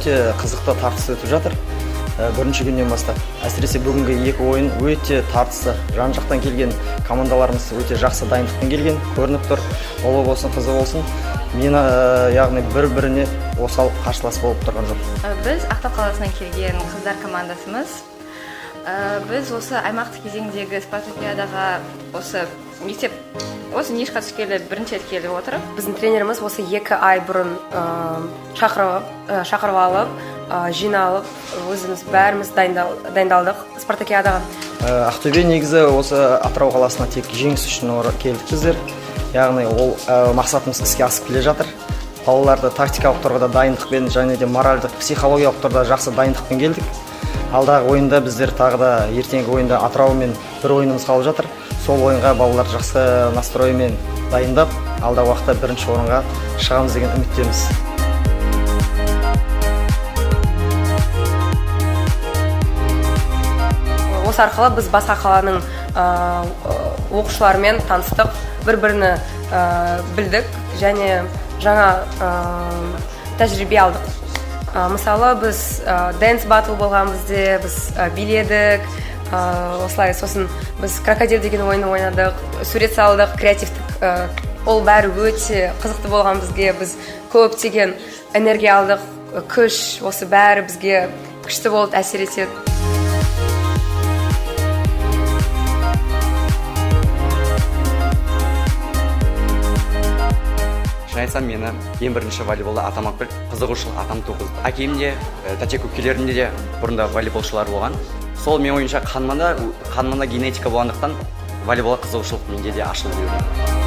өте қызықты тартысты өтіп жатыр. Бірінші күннен бастап. Әсіресе бүгінгі екі ойын өте тартысты. Жан-жақтан келген командаларымыз өте жақсы дайындықпен келген. Көрініп тұр, ұлы болсын, қызы болсын. Мен яғни бір-біріне осал қарсылас болып тұрған жоқ. Біз Ақтау қаласынан келген қыздар командасымыз. Біз осы аймақтық кезеңдегі спартакиадаға осы мектеп осы нишқа түскелі бірінші рет келіп отыр. Біздің тренеріміз осы 2 ай бұрын шақырып алып, жиналып, өзіміз бәріміз дайындалдық спартакиадаға. Ақтөбе негізі осы Атырау қаласына тек жеңіс үшін келдік біздер. Яғни ол мақсатымыз іске асып келе жатыр. Балаларды тактикалық тұрғыда дайындықпен және де моральдық, психологиялық тұрғыда жақсы дайындықпен келдік. Алдағы ойында біздер тағы да ертеңгі ойында Атыраумен бір ойынымыз қалып жатыр. Сол ойынға балалар жақсы настроймен дайындап, алдағы уақытта бірінші орынға шығамыз деген үміттеміз. Осы арқылы біз басқа қаланың оқушыларымен таныстық, бір-біріні білдік және жаңа тәжірибе алдық. Мысалы, біз dance battle болған бізде, біз биледік, осылай сосын біз крокодил деген ойын ойнадық, сурет салдық, креативтік. Ол бәрі өте қызықты болған бізге, біз көптеген энергия алдық, күш, осы бәрі бізге күшті болып әсер етеді. Шын айтсам, мені ең бірінші волейболда атамақ бір қызығушылық атам туғызды. Әкем де, тәте көкелерімде де бұрында волейболшылар болған. Сол мен ойынша қанымда генетика болғандықтан волейболға қызығушылық менде де ашылды.